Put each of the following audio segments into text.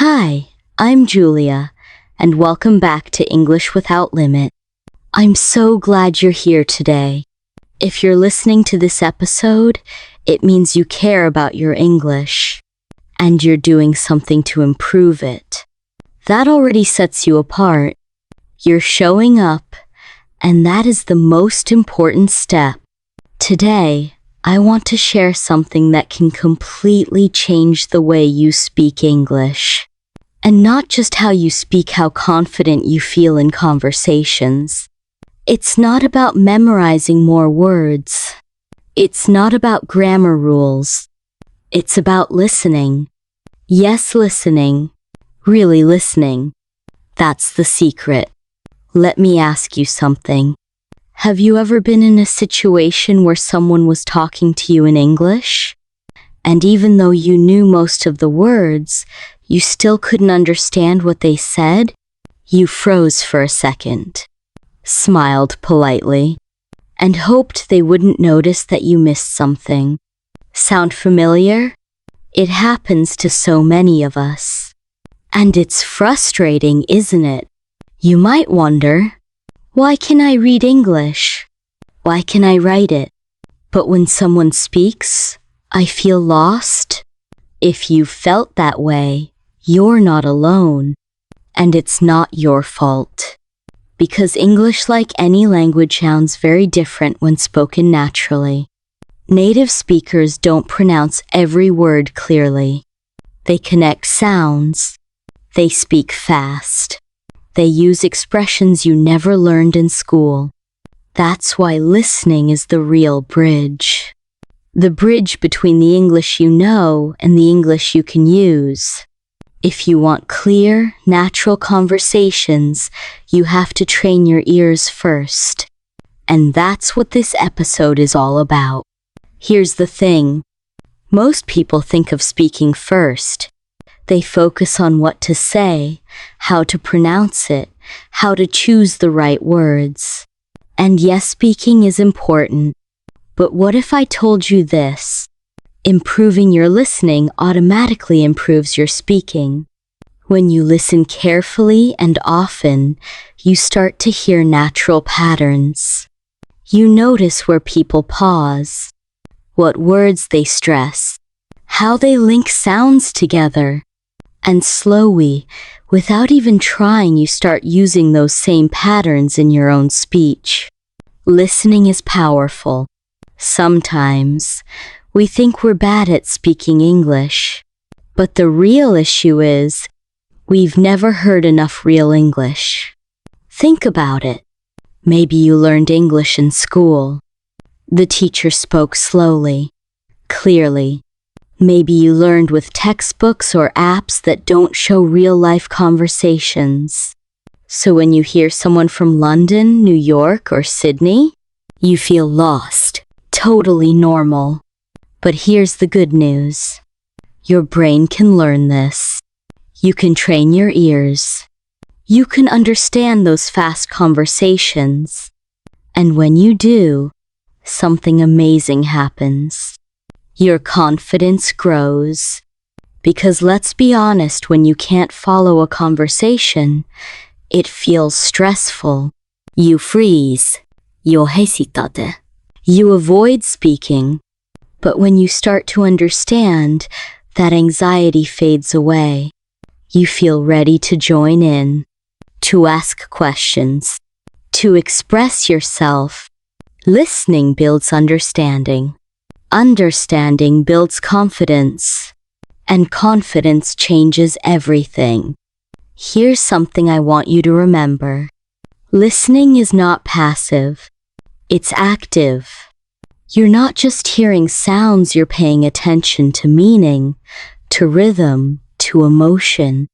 Hi, I'm Julia, and welcome back to English Without Limit. I'm so glad you're here today. If you're listening to this episode, it means you care about your English, and you're doing something to improve it. That already sets you apart. You're showing up, and that is the most important step. Today, I want to share something that can completely change the way you speak English. And not just how you speak, how confident you feel in conversations. It's not about memorizing more words. It's not about grammar rules. It's about listening. Yes, listening. Really listening. That's the secret. Let me ask you something. Have you ever been in a situation where someone was talking to you in English? And even though you knew most of the words, you still couldn't understand what they said? You froze for a second, smiled politely, and hoped they wouldn't notice that you missed something. Sound familiar? It happens to so many of us. And it's frustrating, isn't it? You might wonder, why can I read English? Why can I write it? But when someone speaks, I feel lost. If you felt that way, you're not alone. And it's not your fault. Because English, like any language, sounds very different when spoken naturally. Native speakers don't pronounce every word clearly. They connect sounds. They speak fast. They use expressions you never learned in school. That's why listening is the real bridge. The bridge between the English you know and the English you can use. If you want clear, natural conversations, you have to train your ears first. And that's what this episode is all about. Here's the thing. Most people think of speaking first. They focus on what to say, how to pronounce it, how to choose the right words. And yes, speaking is important. But what if I told you this? Improving your listening automatically improves your speaking. When you listen carefully and often, you start to hear natural patterns. You notice where people pause, what words they stress, how they link sounds together. And slowly, without even trying, you start using those same patterns in your own speech. Listening is powerful. Sometimes, we think we're bad at speaking English. But the real issue is, we've never heard enough real English. Think about it. Maybe you learned English in school. The teacher spoke slowly, clearly. Maybe you learned with textbooks or apps that don't show real-life conversations. So when you hear someone from London, New York, or Sydney, you feel lost. Totally normal. But here's the good news. Your brain can learn this. You can train your ears. You can understand those fast conversations. And when you do, something amazing happens. Your confidence grows. Because let's be honest, when you can't follow a conversation, it feels stressful. You freeze. You hesitate. You avoid speaking. But when you start to understand, that anxiety fades away. You feel ready to join in, to ask questions, to express yourself. Listening builds understanding. Understanding builds confidence. And confidence changes everything. Here's something I want you to remember. Listening is not passive. It's active. You're not just hearing sounds, you're paying attention to meaning, to rhythm, to emotion.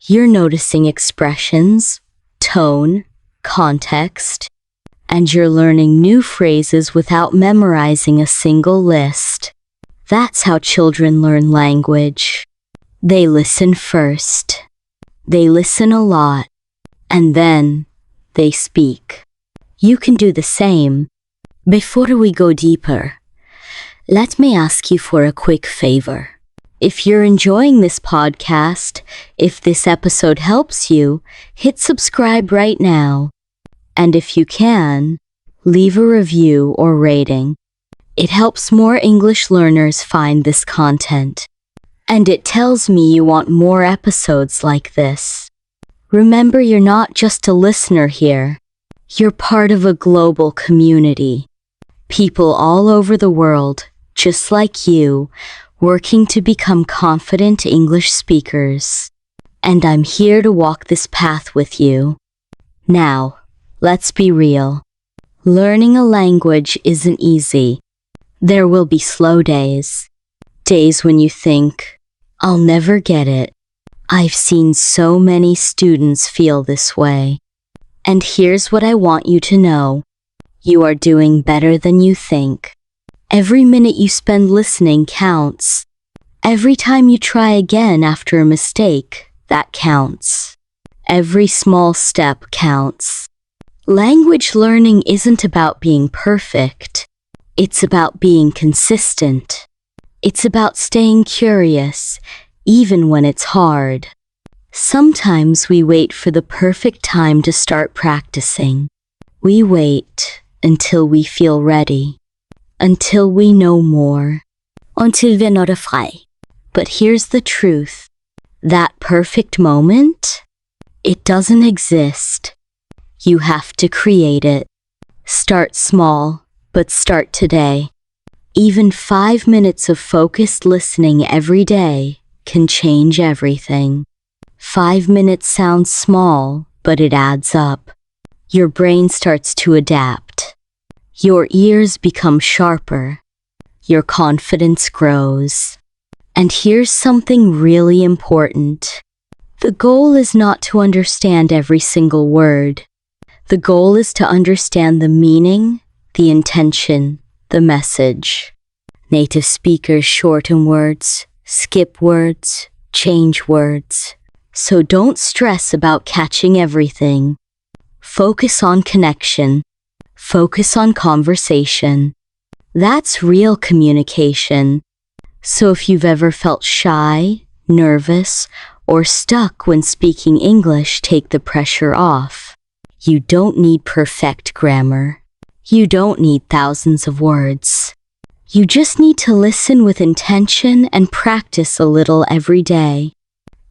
You're noticing expressions, tone, context, and you're learning new phrases without memorizing a single list. That's how children learn language. They listen first. They listen a lot, and then they speak. You can do the same. Before we go deeper, let me ask you for a quick favor. If you're enjoying this podcast, if this episode helps you, hit subscribe right now. And if you can, leave a review or rating. It helps more English learners find this content. And it tells me you want more episodes like this. Remember, you're not just a listener here. You're part of a global community. People all over the world, just like you, working to become confident English speakers. And I'm here to walk this path with you. Now, let's be real. Learning a language isn't easy. There will be slow days. Days when you think, I'll never get it. I've seen so many students feel this way. And here's what I want you to know. You are doing better than you think. Every minute you spend listening counts. Every time you try again after a mistake, that counts. Every small step counts. Language learning isn't about being perfect. It's about being consistent. It's about staying curious, even when it's hard. Sometimes we wait for the perfect time to start practicing. We wait until we feel ready, until we know more, until wir nådde frei. But here's the truth. That perfect moment? It doesn't exist. You have to create it. Start small, but start today. Even 5 minutes of focused listening every day can change everything. 5 minutes sounds small, but it adds up. Your brain starts to adapt. Your ears become sharper. Your confidence grows. And here's something really important. The goal is not to understand every single word. The goal is to understand the meaning, the intention, the message. Native speakers shorten words, skip words, change words. So don't stress about catching everything. Focus on connection. Focus on conversation. That's real communication. So if you've ever felt shy, nervous, or stuck when speaking English, take the pressure off. You don't need perfect grammar. You don't need thousands of words. You just need to listen with intention and practice a little every day.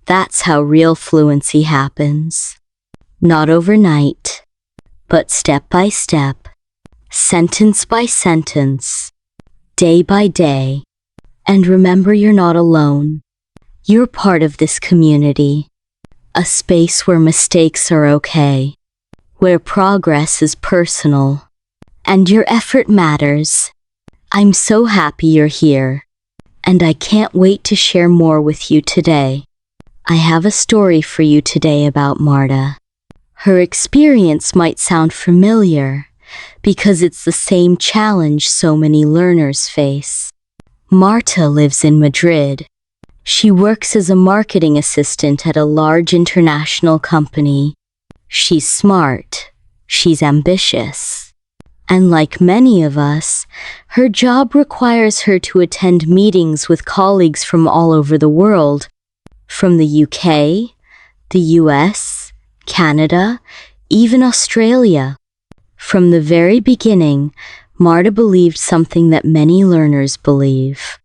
That's how real fluency happens. Not overnight, but step by step, sentence by sentence, day by day. And remember, you're not alone. You're part of this community, a space where mistakes are okay, where progress is personal, and your effort matters. I'm so happy you're here, and I can't wait to share more with you today. I have a story for you today about Marta. Her experience might sound familiar because it's the same challenge so many learners face. Marta lives in Madrid. She works as a marketing assistant at a large international company. She's smart. She's ambitious. And like many of us, her job requires her to attend meetings with colleagues from all over the world, from the UK, the US, Canada, even Australia. From the very beginning, Marta believed something that many learners believe.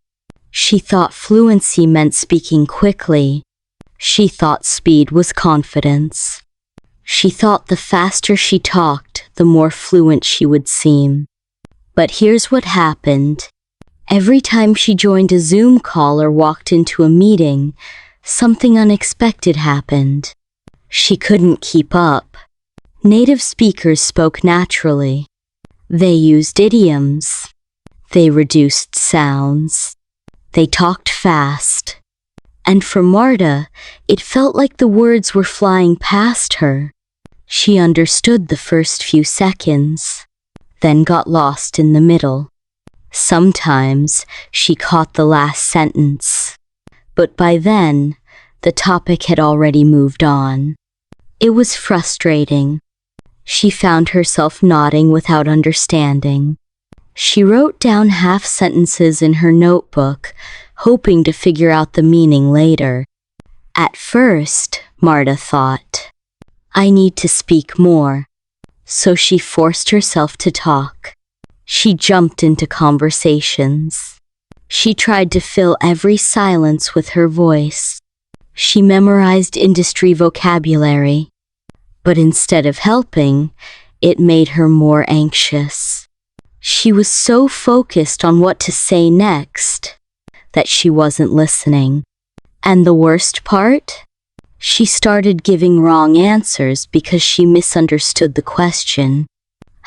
She thought fluency meant speaking quickly. She thought speed was confidence. She thought the faster she talked, the more fluent she would seem. But here's what happened. Every time she joined a Zoom call or walked into a meeting, something unexpected happened. She couldn't keep up. Native speakers spoke naturally. They used idioms. They reduced sounds. They talked fast. And for Marta, it felt like the words were flying past her. She understood the first few seconds, then got lost in the middle. Sometimes she caught the last sentence. But by then, the topic had already moved on. It was frustrating. She found herself nodding without understanding. She wrote down half sentences in her notebook, hoping to figure out the meaning later. At first, Marta thought, I need to speak more. So she forced herself to talk. She jumped into conversations. She tried to fill every silence with her voice. She memorized industry vocabulary. But instead of helping, it made her more anxious. She was so focused on what to say next that she wasn't listening. And the worst part? She started giving wrong answers because she misunderstood the question.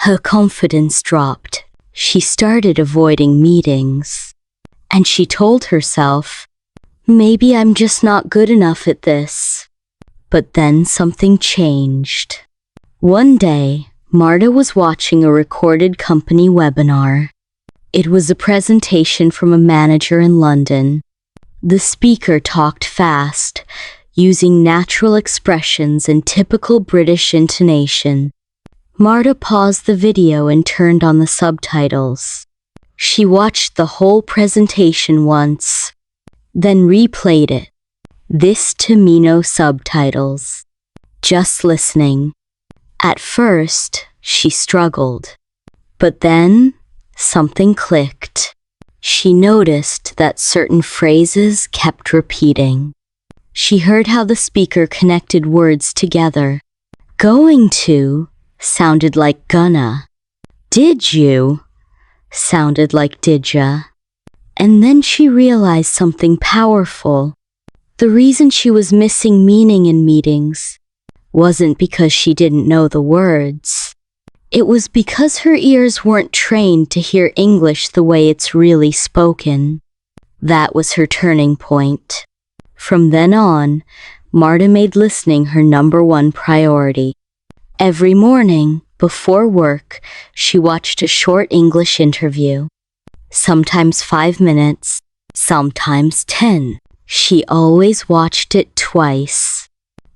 Her confidence dropped. She started avoiding meetings. And she told herself, maybe I'm just not good enough at this. But then something changed. One day, Marta was watching a recorded company webinar. It was a presentation from a manager in London. The speaker talked fast, using natural expressions and typical British intonation. Marta paused the video and turned on the subtitles. She watched the whole presentation once, then replayed it. This to me no subtitles. Just listening. At first, she struggled. But then, something clicked. She noticed that certain phrases kept repeating. She heard how the speaker connected words together. Going to sounded like gonna. Did you sounded like didja. And then she realized something powerful. The reason she was missing meaning in meetings wasn't because she didn't know the words. It was because her ears weren't trained to hear English the way it's really spoken. That was her turning point. From then on, Marta made listening her #1 priority. Every morning, before work, she watched a short English interview. Sometimes 5 minutes, sometimes 10. She always watched it twice.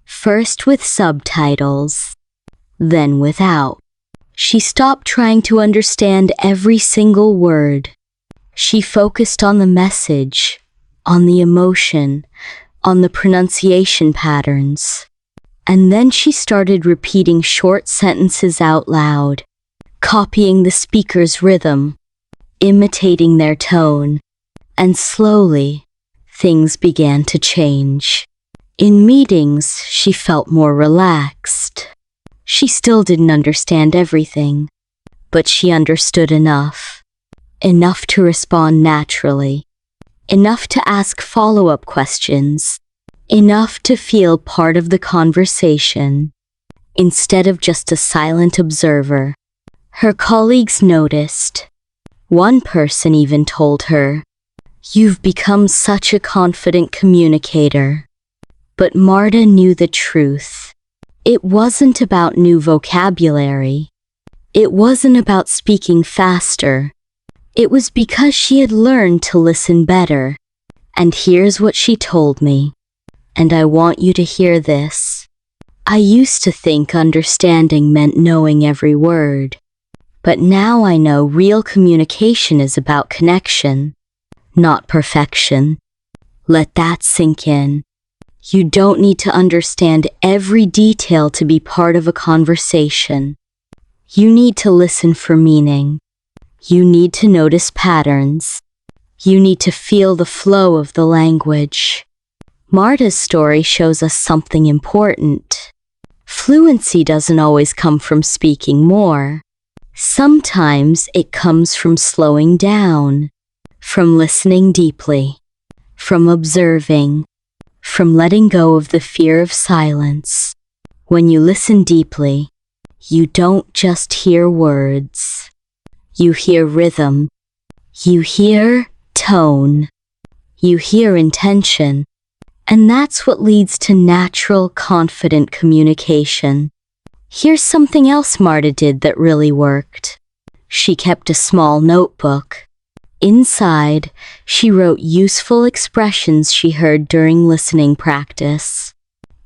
First with subtitles, then without. She stopped trying to understand every single word. She focused on the message, on the emotion, on the pronunciation patterns. And then she started repeating short sentences out loud, copying the speaker's rhythm, imitating their tone, and slowly, things began to change. In meetings, she felt more relaxed. She still didn't understand everything, but she understood enough. Enough to respond naturally. Enough to ask follow-up questions. Enough to feel part of the conversation, instead of just a silent observer. Her colleagues noticed. One person even told her, "You've become such a confident communicator." But Marta knew the truth. It wasn't about new vocabulary. It wasn't about speaking faster. It was because she had learned to listen better. And here's what she told me. And I want you to hear this. I used to think understanding meant knowing every word. But now I know real communication is about connection, not perfection. Let that sink in. You don't need to understand every detail to be part of a conversation. You need to listen for meaning. You need to notice patterns. You need to feel the flow of the language. Marta's story shows us something important. Fluency doesn't always come from speaking more. Sometimes it comes from slowing down, from listening deeply, from observing, from letting go of the fear of silence. When you listen deeply, you don't just hear words. You hear rhythm. You hear tone. You hear intention. And that's what leads to natural, confident communication. Here's something else Marta did that really worked. She kept a small notebook. Inside, she wrote useful expressions she heard during listening practice.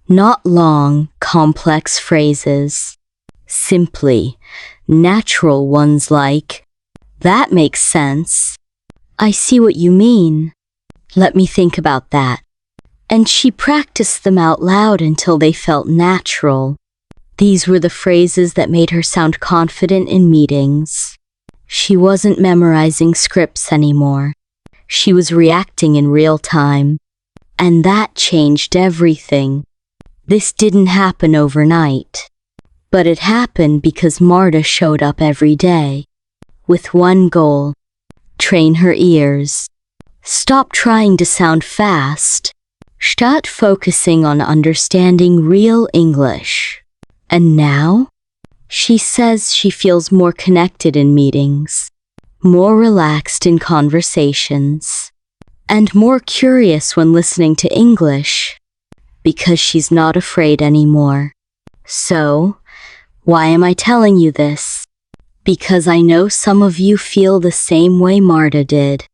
Not long, complex phrases. Simply, natural ones like, "That makes sense. I see what you mean. Let me think about that. And she practiced them out loud until they felt natural. These were the phrases that made her sound confident in meetings. She wasn't memorizing scripts anymore. She was reacting in real time. And that changed everything. This didn't happen overnight. But it happened because Marta showed up every day. With one goal: train her ears. Stop trying to sound fast. Start focusing on understanding real English. And now, she says she feels more connected in meetings, more relaxed in conversations, and more curious when listening to English, because she's not afraid anymore. So, why am I telling you this? Because I know some of you feel the same way Marta did.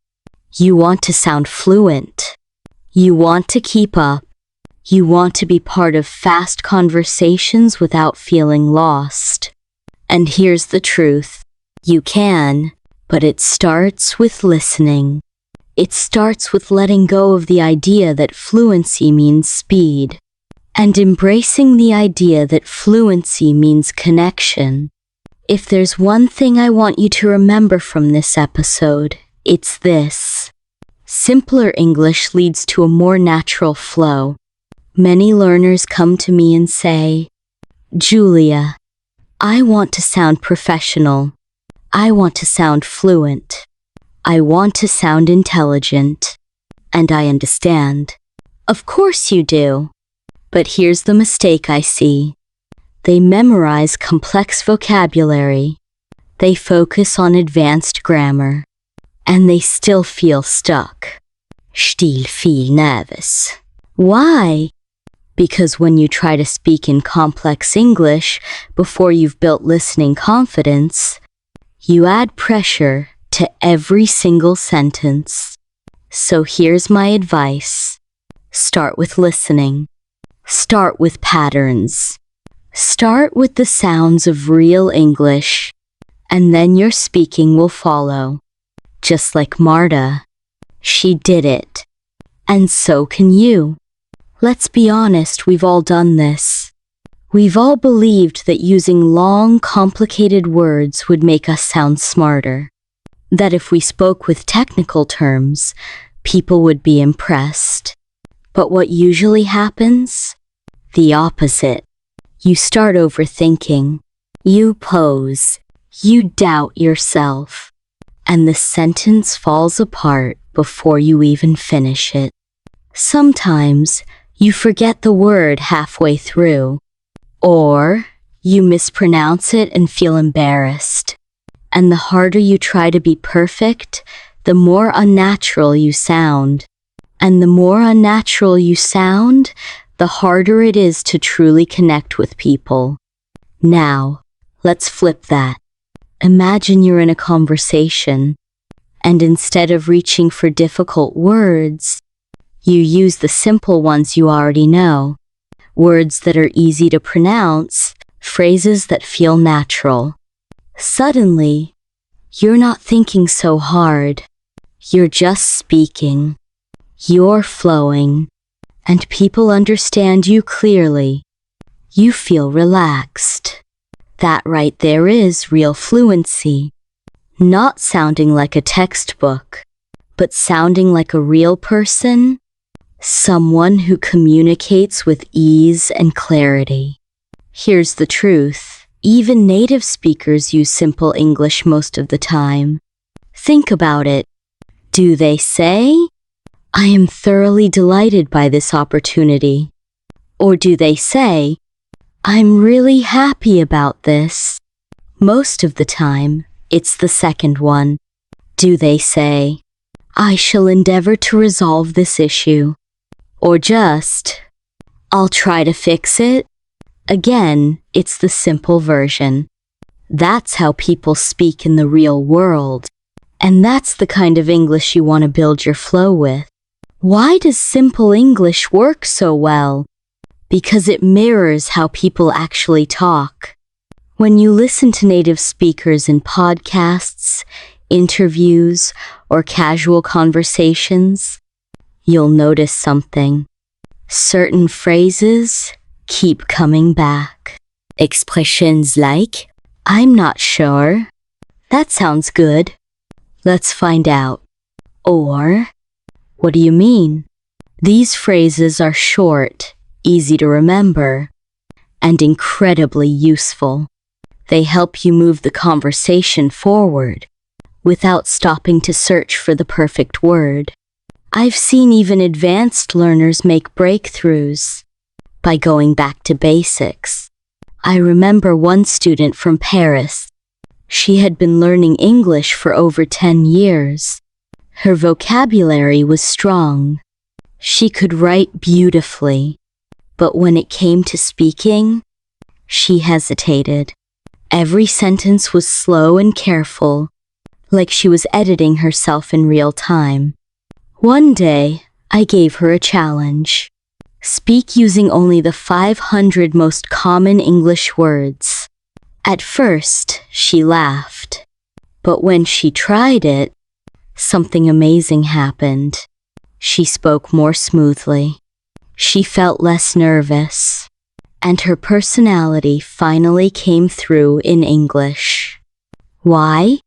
You want to sound fluent. You want to keep up. You want to be part of fast conversations without feeling lost. And here's the truth. You can, but it starts with listening. It starts with letting go of the idea that fluency means speed, and embracing the idea that fluency means connection. If there's one thing I want you to remember from this episode, it's this. Simpler English leads to a more natural flow. Many learners come to me and say, "Julia, I want to sound professional. I want to sound fluent. I want to sound intelligent." And I understand. Of course you do. But here's the mistake I see. They memorize complex vocabulary. They focus on advanced grammar. And they still feel stuck. Still feel nervous. Why? Because when you try to speak in complex English before you've built listening confidence, you add pressure to every single sentence. So here's my advice. Start with listening. Start with patterns. Start with the sounds of real English, and then your speaking will follow. Just like Marta. She did it. And so can you. Let's be honest, we've all done this. We've all believed that using long, complicated words would make us sound smarter. That if we spoke with technical terms, people would be impressed. But what usually happens? The opposite. You start overthinking. You pose. You doubt yourself. And the sentence falls apart before you even finish it. Sometimes you forget the word halfway through, or you mispronounce it and feel embarrassed. And the harder you try to be perfect, the more unnatural you sound. And the more unnatural you sound, the harder it is to truly connect with people. Now, let's flip that. Imagine you're in a conversation, and instead of reaching for difficult words, you use the simple ones you already know. Words that are easy to pronounce, phrases that feel natural. Suddenly, you're not thinking so hard. You're just speaking. You're flowing. And people understand you clearly. You feel relaxed. That right there is real fluency. Not sounding like a textbook, but sounding like a real person. Someone who communicates with ease and clarity. Here's the truth. Even native speakers use simple English most of the time. Think about it. Do they say, "I am thoroughly delighted by this opportunity"? Or do they say, "I'm really happy about this"? Most of the time, it's the second one. Do they say, "I shall endeavor to resolve this issue"? Or just, "I'll try to fix it"? Again, it's the simple version. That's how people speak in the real world. And that's the kind of English you want to build your flow with. Why does simple English work so well? Because it mirrors how people actually talk. When you listen to native speakers in podcasts, interviews, or casual conversations, you'll notice something. Certain phrases keep coming back. Expressions like, I'm not sure. That sounds good. Let's find out. Or, what do you mean? These phrases are short, easy to remember, and incredibly useful. They help you move the conversation forward without stopping to search for the perfect word. I've seen even advanced learners make breakthroughs by going back to basics. I remember one student from Paris. She had been learning English for over 10 years. Her vocabulary was strong. She could write beautifully, but when it came to speaking, she hesitated. Every sentence was slow and careful, like she was editing herself in real time. One day, I gave her a challenge. Speak using only the 500 most common English words. At first, she laughed. But when she tried it, something amazing happened. She spoke more smoothly. She felt less nervous. And her personality finally came through in English. Why?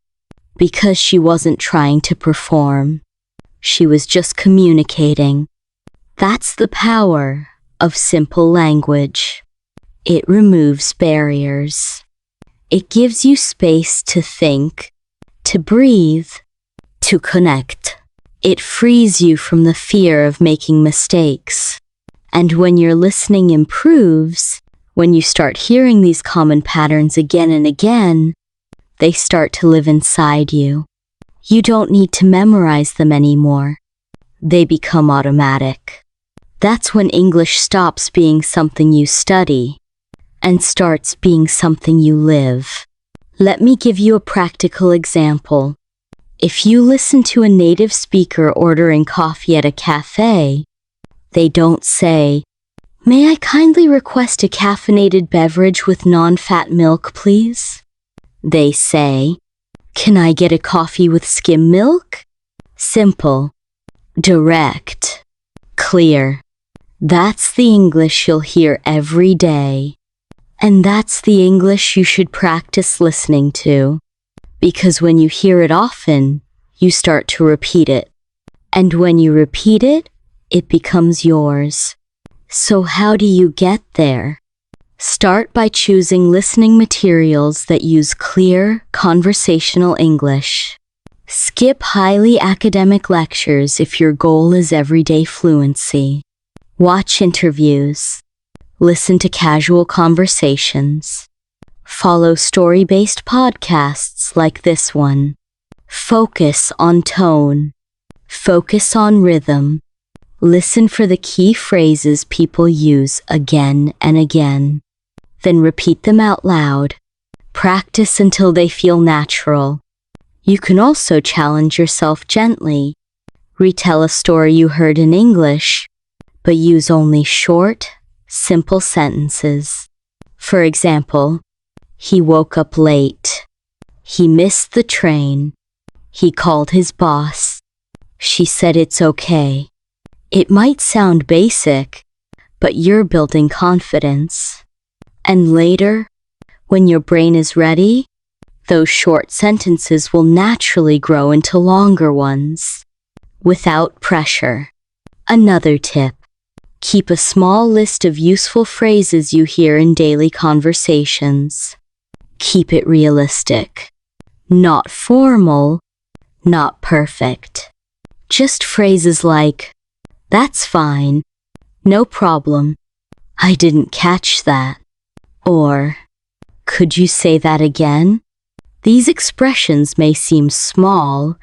Because she wasn't trying to perform. She was just communicating. That's the power of simple language. It removes barriers. It gives you space to think, to breathe, to connect. It frees you from the fear of making mistakes. And when your listening improves, when you start hearing these common patterns again and again, they start to live inside you. You don't need to memorize them anymore. They become automatic. That's when English stops being something you study and starts being something you live. Let me give you a practical example. If you listen to a native speaker ordering coffee at a cafe, they don't say, "May I kindly request a caffeinated beverage with non-fat milk, please?" They say, "Can I get a coffee with skim milk?" Simple, direct, clear. That's the English you'll hear every day. And that's the English you should practice listening to. Because when you hear it often, you start to repeat it. And when you repeat it, it becomes yours. So how do you get there? Start by choosing listening materials that use clear, conversational English. Skip highly academic lectures if your goal is everyday fluency. Watch interviews. Listen to casual conversations. Follow story-based podcasts like this one. Focus on tone. Focus on rhythm. Listen for the key phrases people use again and again. Then repeat them out loud. Practice until they feel natural. You can also challenge yourself gently. Retell a story you heard in English, but use only short, simple sentences. For example, he woke up late. He missed the train. He called his boss. She said it's okay. It might sound basic, but you're building confidence. And later, when your brain is ready, those short sentences will naturally grow into longer ones, without pressure. Another tip. Keep a small list of useful phrases you hear in daily conversations. Keep it realistic. Not formal, not perfect. Just phrases like, "That's fine," "No problem," "I didn't catch that," or, "Could you say that again?" These expressions may seem small,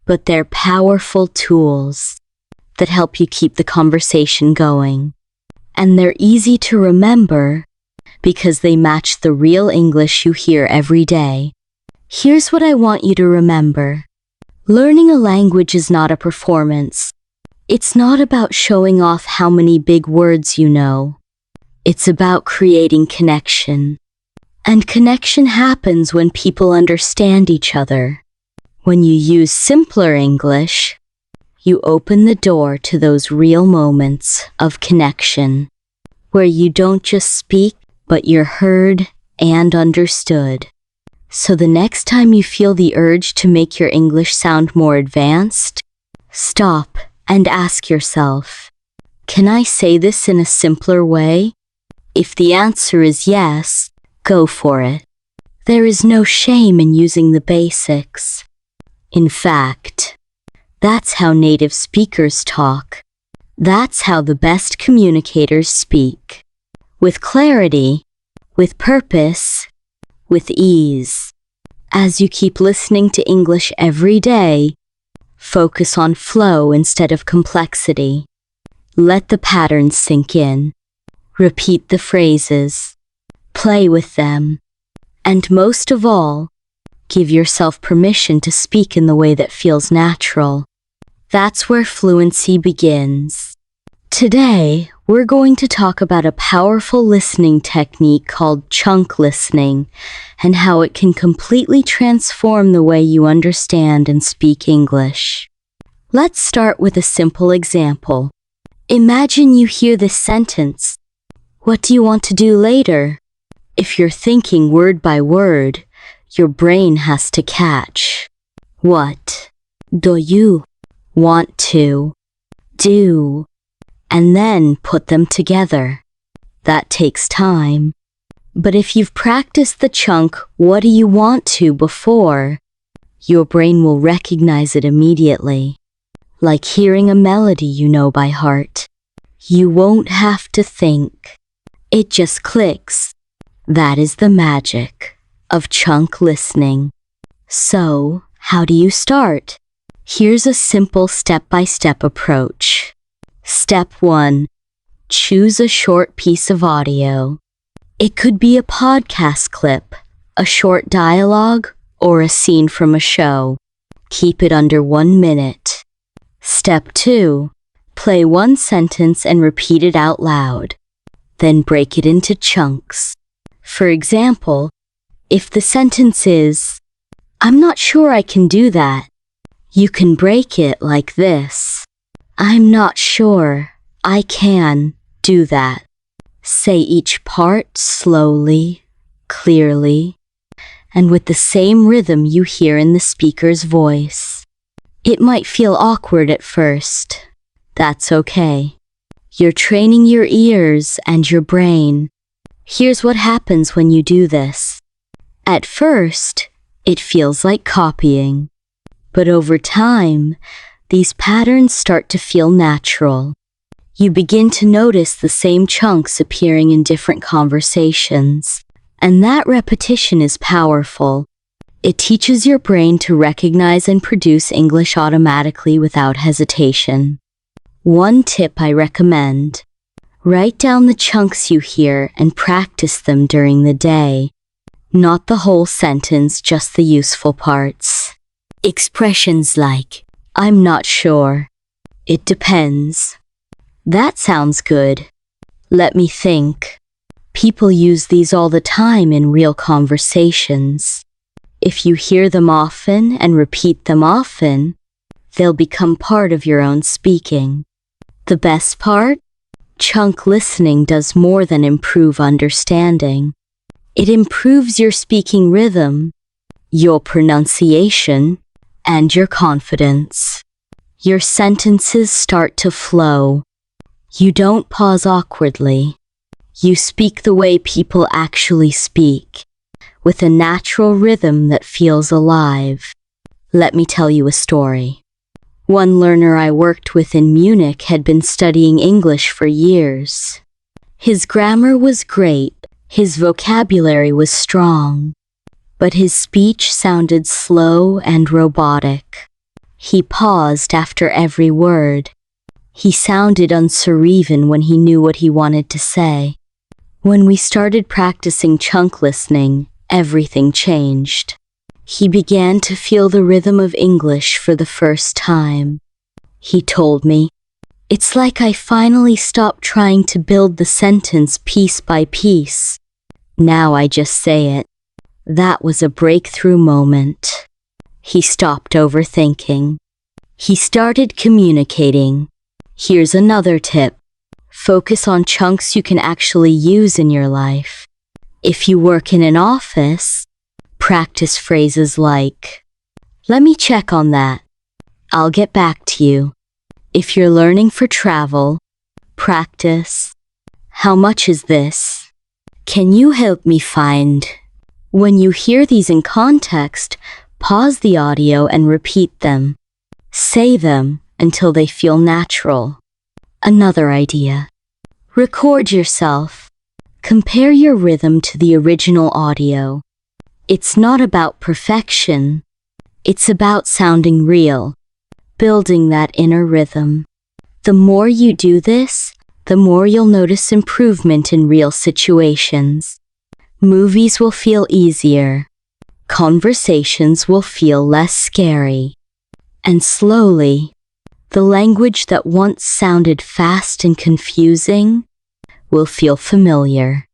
but they're powerful tools that help you keep the conversation going. And they're easy to remember because they match the real English you hear every day. Here's what I want you to remember. Learning a language is not a performance. It's not about showing off how many big words you know. It's about creating connection. And connection happens when people understand each other. When you use simpler English, you open the door to those real moments of connection, where you don't just speak, but you're heard and understood. So the next time you feel the urge to make your English sound more advanced, stop and ask yourself, can I say this in a simpler way? If the answer is yes, go for it. There is no shame in using the basics. In fact, that's how native speakers talk. That's how the best communicators speak. With clarity, with purpose, with ease. As you keep listening to English every day, focus on flow instead of complexity. Let the patterns sink in. Repeat the phrases. Play with them. And most of all, give yourself permission to speak in the way that feels natural. That's where fluency begins. Today, we're going to talk about a powerful listening technique called chunk listening and how it can completely transform the way you understand and speak English. Let's start with a simple example. Imagine you hear this sentence, "What do you want to do later?" If you're thinking word by word, your brain has to catch. What do you want to do? And then put them together. That takes time. But if you've practiced the chunk, "What do you want to?" before, your brain will recognize it immediately. Like hearing a melody you know by heart. You won't have to think. It just clicks. That is the magic of chunk listening. So, how do you start? Here's a simple step-by-step approach. Step 1. Choose a short piece of audio. It could be a podcast clip, a short dialogue, or a scene from a show. Keep it under 1 minute. Step 2. Play one sentence and repeat it out loud. Then break it into chunks. For example, if the sentence is, "I'm not sure I can do that," you can break it like this. "I'm not sure I can do that." Say each part slowly, clearly, and with the same rhythm you hear in the speaker's voice. It might feel awkward at first. That's okay. You're training your ears and your brain. Here's what happens when you do this. At first, it feels like copying. But over time, these patterns start to feel natural. You begin to notice the same chunks appearing in different conversations. And that repetition is powerful. It teaches your brain to recognize and produce English automatically without hesitation. One tip I recommend. Write down the chunks you hear and practice them during the day. Not the whole sentence, just the useful parts. Expressions like, "I'm not sure," "It depends." That sounds good. "Let me think." People use these all the time in real conversations. If you hear them often and repeat them often, they'll become part of your own speaking. The best part? Chunk listening does more than improve understanding. It improves your speaking rhythm, your pronunciation, and your confidence. Your sentences start to flow. You don't pause awkwardly. You speak the way people actually speak, with a natural rhythm that feels alive. Let me tell you a story. One learner I worked with in Munich had been studying English for years. His grammar was great, his vocabulary was strong, but his speech sounded slow and robotic. He paused after every word. He sounded uncertain when he knew what he wanted to say. When we started practicing chunk listening, everything changed. He began to feel the rhythm of English for the first time. He told me, "It's like I finally stopped trying to build the sentence piece by piece. Now I just say it." That was a breakthrough moment. He stopped overthinking. He started communicating. Here's another tip. Focus on chunks you can actually use in your life. If you work in an office, practice phrases like, "Let me check on that. I'll get back to you." If you're learning for travel, practice, "How much is this? Can you help me find?" When you hear these in context, pause the audio and repeat them. Say them until they feel natural. Another idea. Record yourself. Compare your rhythm to the original audio. It's not about perfection. It's about sounding real, building that inner rhythm. The more you do this, the more you'll notice improvement in real situations. Movies will feel easier. Conversations will feel less scary. And slowly, the language that once sounded fast and confusing will feel familiar.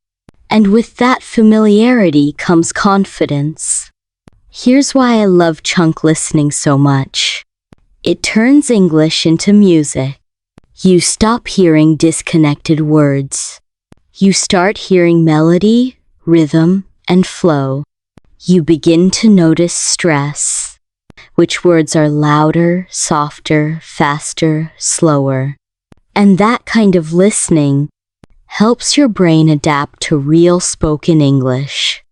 And with that familiarity comes confidence. Here's why I love chunk listening so much. It turns English into music. You stop hearing disconnected words. You start hearing melody, rhythm, and flow. You begin to notice stress. Which words are louder, softer, faster, slower. And that kind of listening helps your brain adapt to real spoken English.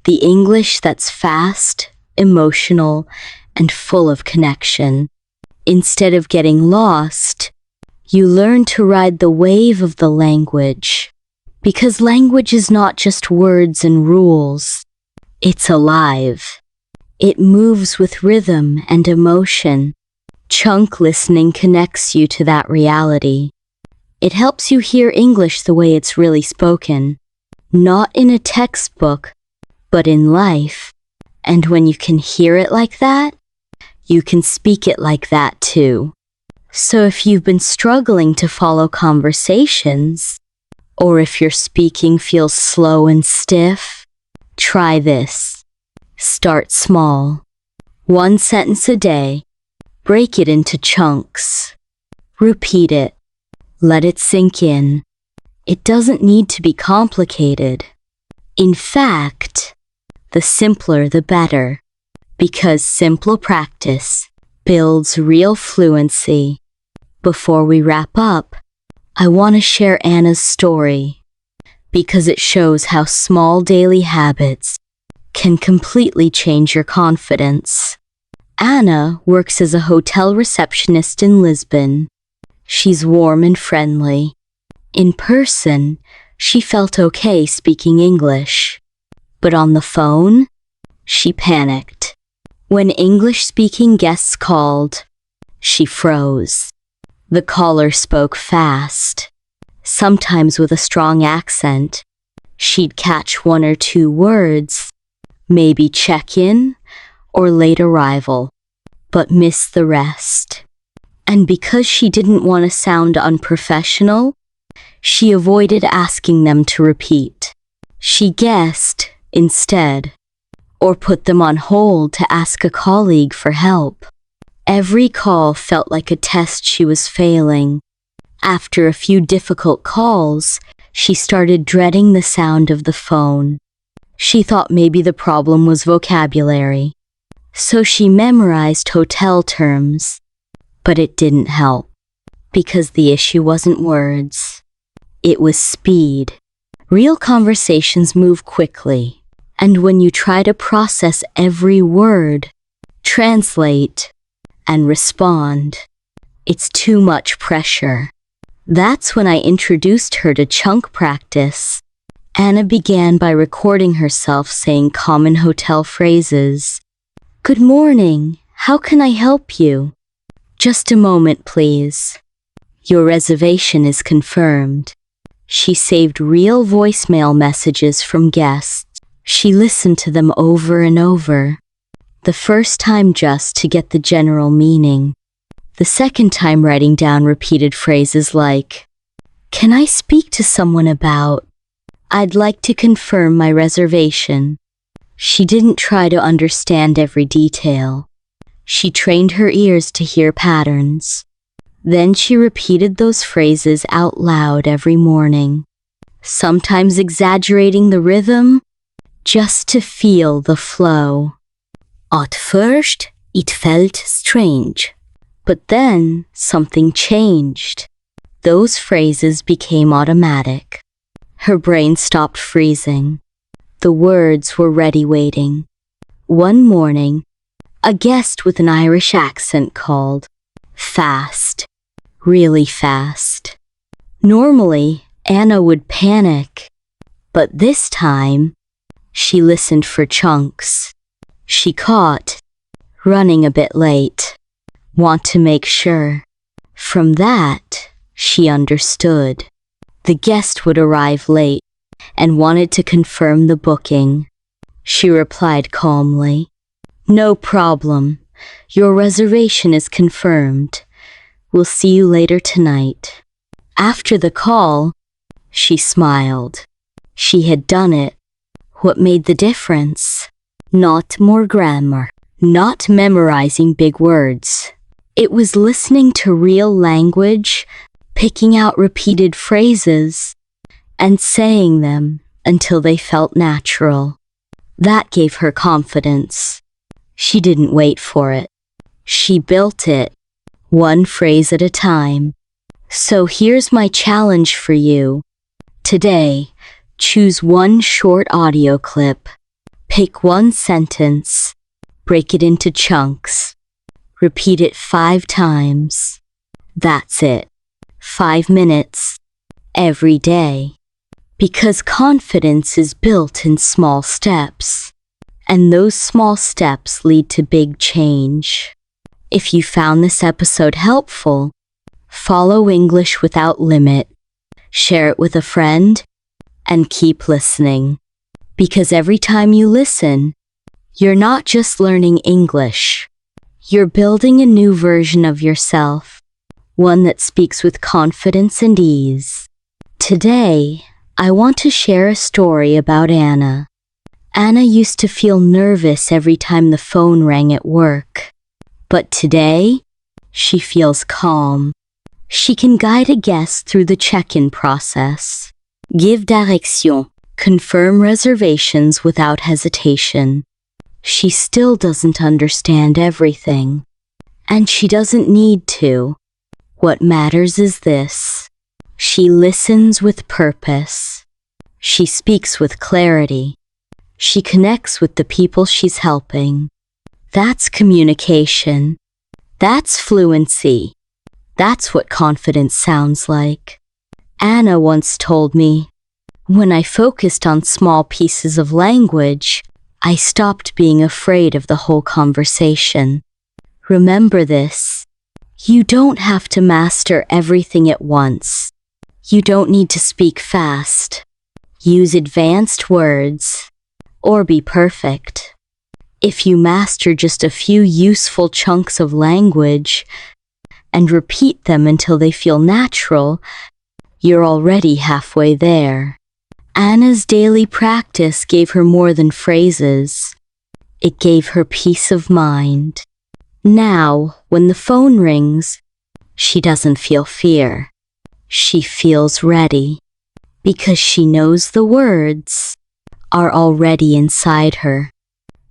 The English that's fast, emotional, and full of connection. Instead of getting lost, you learn to ride the wave of the language. Because language is not just words and rules. It's alive. It moves with rhythm and emotion. Chunk listening connects you to that reality. It helps you hear English the way it's really spoken. Not in a textbook, but in life. And when you can hear it like that, you can speak it like that too. So if you've been struggling to follow conversations, or if your speaking feels slow and stiff, try this. Start small. 1 sentence a day. Break it into chunks. Repeat it. Let it sink in. It doesn't need to be complicated. In fact, the simpler the better. Because simple practice builds real fluency. Before we wrap up, I want to share Anna's story. Because it shows how small daily habits can completely change your confidence. Anna works as a hotel receptionist in Lisbon. She's warm and friendly. In person, she felt okay speaking English. But on the phone, she panicked. When English-speaking guests called, she froze. The caller spoke fast, sometimes with a strong accent. She'd catch 1 or 2 words, maybe check-in or late arrival, but miss the rest. And because she didn't want to sound unprofessional, she avoided asking them to repeat. She guessed instead, or put them on hold to ask a colleague for help. Every call felt like a test she was failing. After a few difficult calls, she started dreading the sound of the phone. She thought maybe the problem was vocabulary. So she memorized hotel terms. But it didn't help. Because the issue wasn't words. It was speed. Real conversations move quickly. And when you try to process every word, translate, and respond, it's too much pressure. That's when I introduced her to chunk practice. Anna began by recording herself saying common hotel phrases. "Good morning. How can I help you?" "Just a moment, please." "Your reservation is confirmed." She saved real voicemail messages from guests. She listened to them over and over. The first time just to get the general meaning. The second time writing down repeated phrases like, "Can I speak to someone about? I'd like to confirm my reservation." She didn't try to understand every detail. She trained her ears to hear patterns. Then she repeated those phrases out loud every morning, sometimes exaggerating the rhythm, just to feel the flow. At first, it felt strange. But then something changed. Those phrases became automatic. Her brain stopped freezing. The words were ready waiting. One morning, a guest with an Irish accent called. Fast. Really fast. Normally, Anna would panic. But this time, she listened for chunks. She caught. Running a bit late. Want to make sure. From that, she understood. The guest would arrive late and wanted to confirm the booking. She replied calmly, "No problem. Your reservation is confirmed. We'll see you later tonight." After the call, she smiled. She had done it. What made the difference? Not more grammar, not memorizing big words. It was listening to real language, picking out repeated phrases, and saying them until they felt natural. That gave her confidence. She didn't wait for it. She built it, one phrase at a time. So here's my challenge for you. Today, choose one short audio clip. Pick one sentence. Break it into chunks. Repeat it 5 times. That's it. 5 minutes. Every day. Because confidence is built in small steps. And those small steps lead to big change. If you found this episode helpful, follow English Without Limit, share it with a friend, and keep listening. Because every time you listen, you're not just learning English. You're building a new version of yourself, one that speaks with confidence and ease. Today, I want to share a story about Anna. Anna used to feel nervous every time the phone rang at work. But today, she feels calm. She can guide a guest through the check-in process, give direction, confirm reservations without hesitation. She still doesn't understand everything, and she doesn't need to. What matters is this: she listens with purpose. She speaks with clarity. She connects with the people she's helping. That's communication. That's fluency. That's what confidence sounds like. Anna once told me, "When I focused on small pieces of language, I stopped being afraid of the whole conversation." Remember this. You don't have to master everything at once. You don't need to speak fast, use advanced words, or be perfect. If you master just a few useful chunks of language and repeat them until they feel natural, you're already halfway there. Anna's daily practice gave her more than phrases. It gave her peace of mind. Now, when the phone rings, she doesn't feel fear. She feels ready, because she knows the words are already inside her.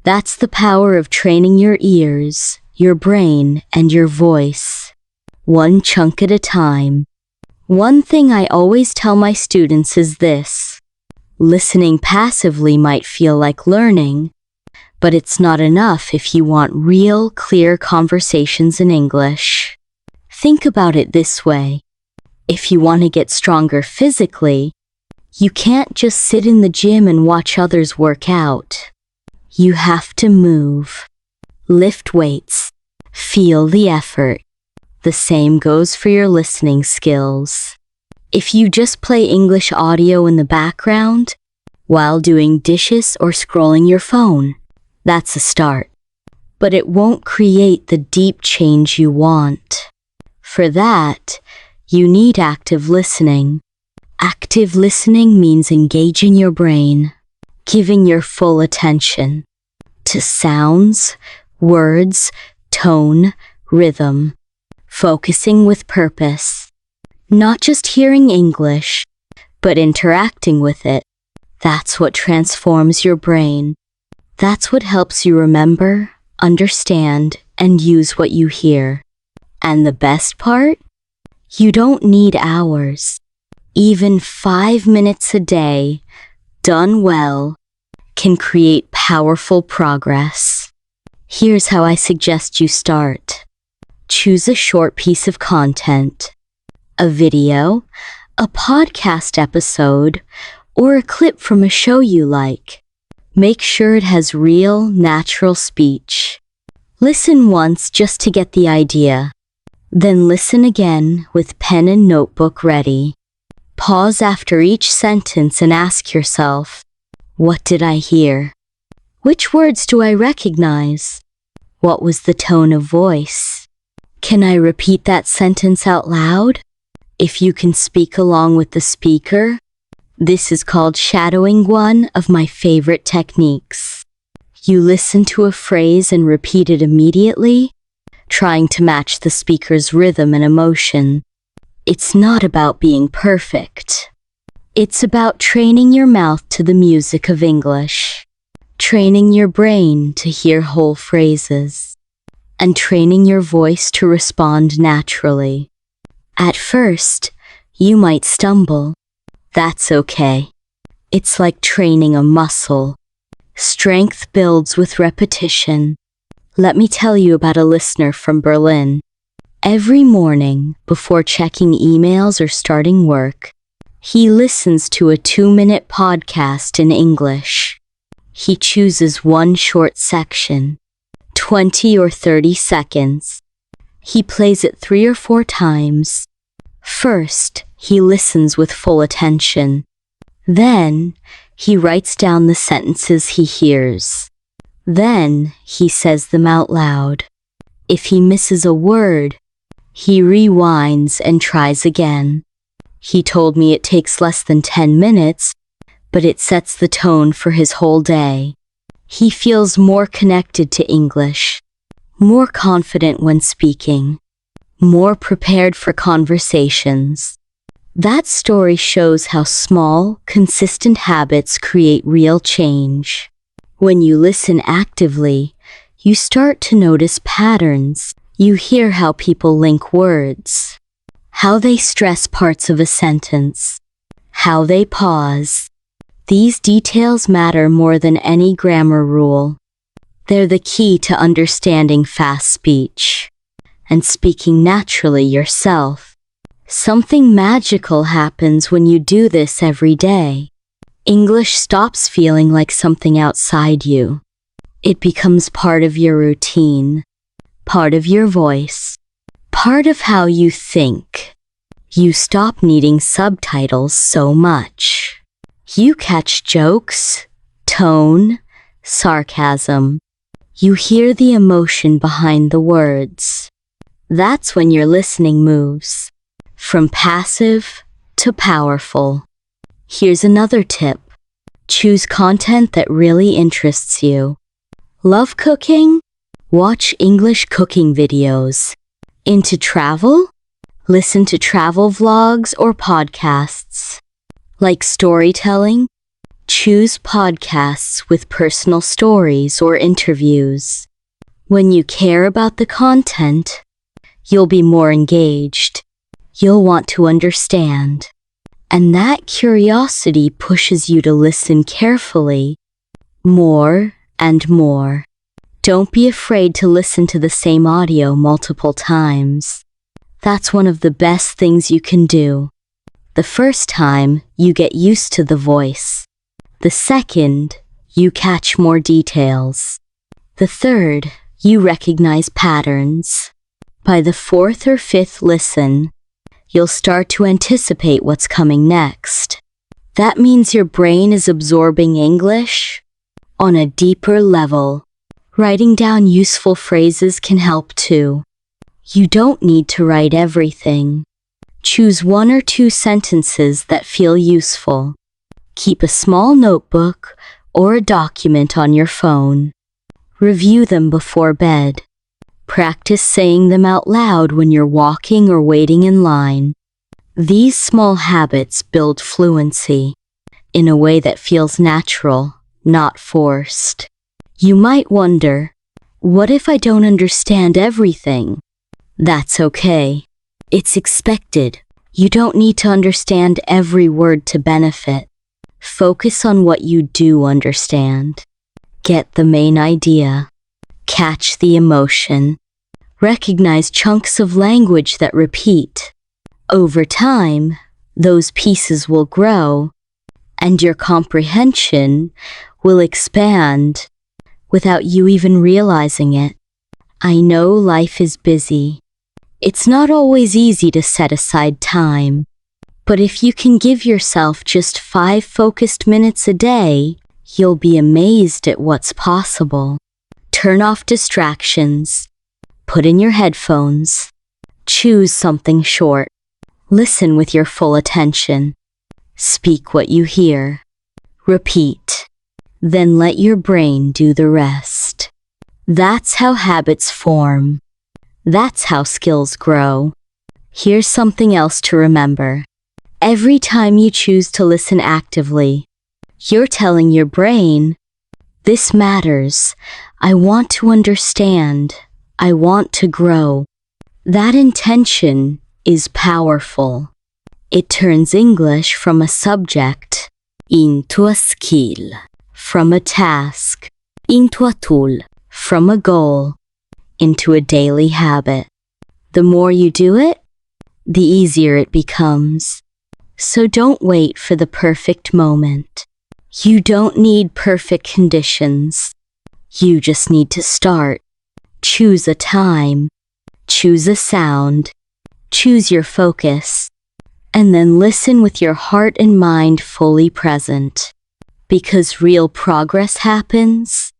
That's the power of training your ears, your brain, and your voice, one chunk at a time. One thing I always tell my students is this: listening passively might feel like learning, but it's not enough if you want real, clear conversations in English. Think about it this way. If you want to get stronger physically, you can't just sit in the gym and watch others work out. You have to move, lift weights, feel the effort. The same goes for your listening skills. If you just play English audio in the background while doing dishes or scrolling your phone, that's a start. But it won't create the deep change you want. For that, you need active listening. Active listening means engaging your brain, giving your full attention to sounds, words, tone, rhythm, focusing with purpose. Not just hearing English, but interacting with it. That's what transforms your brain. That's what helps you remember, understand, and use what you hear. And the best part? You don't need hours. Even 5 minutes a day, done well, can create powerful progress. Here's how I suggest you start. Choose a short piece of content. A video, a podcast episode, or a clip from a show you like. Make sure it has real, natural speech. Listen once just to get the idea. Then listen again with pen and notebook ready. Pause after each sentence and ask yourself, what did I hear? Which words do I recognize? What was the tone of voice? Can I repeat that sentence out loud? If you can speak along with the speaker, this is called shadowing, one of my favorite techniques. You listen to a phrase and repeat it immediately, trying to match the speaker's rhythm and emotion. It's not about being perfect. It's about training your mouth to the music of English, training your brain to hear whole phrases, and training your voice to respond naturally. At first, you might stumble. That's okay. It's like training a muscle. Strength builds with repetition. Let me tell you about a listener from Berlin. Every morning, before checking emails or starting work, he listens to a 2-minute podcast in English. He chooses one short section, 20 or 30 seconds. He plays it 3 or 4 times. First, he listens with full attention. Then, he writes down the sentences he hears. Then, he says them out loud. If he misses a word, he rewinds and tries again. He told me it takes less than 10 minutes, but it sets the tone for his whole day. He feels more connected to English, more confident when speaking, more prepared for conversations. That story shows how small, consistent habits create real change. When you listen actively, you start to notice patterns. You hear how people link words, how they stress parts of a sentence, how they pause. These details matter more than any grammar rule. They're the key to understanding fast speech and speaking naturally yourself. Something magical happens when you do this every day. English stops feeling like something outside you. It becomes part of your routine, part of your voice, part of how you think. You stop needing subtitles so much. You catch jokes, tone, sarcasm. You hear the emotion behind the words. That's when your listening moves from passive to powerful. Here's another tip. Choose content that really interests you. Love cooking? Watch English cooking videos. Into travel? Listen to travel vlogs or podcasts. Like storytelling? Choose podcasts with personal stories or interviews. When you care about the content, you'll be more engaged. You'll want to understand. And that curiosity pushes you to listen carefully, more and more. Don't be afraid to listen to the same audio multiple times. That's one of the best things you can do. The first time, you get used to the voice. The second, you catch more details. The third, you recognize patterns. By the 4th or 5th listen, you'll start to anticipate what's coming next. That means your brain is absorbing English on a deeper level. Writing down useful phrases can help too. You don't need to write everything. Choose 1 or 2 sentences that feel useful. Keep a small notebook or a document on your phone. Review them before bed. Practice saying them out loud when you're walking or waiting in line. These small habits build fluency in a way that feels natural, not forced. You might wonder, what if I don't understand everything? That's okay. It's expected. You don't need to understand every word to benefit. Focus on what you do understand. Get the main idea. Catch the emotion. Recognize chunks of language that repeat. Over time, those pieces will grow, and your comprehension will expand without you even realizing it. I know life is busy. It's not always easy to set aside time, but if you can give yourself just 5 focused minutes a day, you'll be amazed at what's possible. Turn off distractions. Put in your headphones. Choose something short. Listen with your full attention. Speak what you hear. Repeat. Then let your brain do the rest. That's how habits form. That's how skills grow. Here's something else to remember. Every time you choose to listen actively, you're telling your brain, this matters. I want to understand. I want to grow. That intention is powerful. It turns English from a subject into a skill, from a task into a tool, from a goal into a daily habit. The more you do it, the easier it becomes. So don't wait for the perfect moment. You don't need perfect conditions. You just need to start. Choose a time. Choose a sound. Choose your focus. And then listen with your heart and mind fully present. Because real progress happens,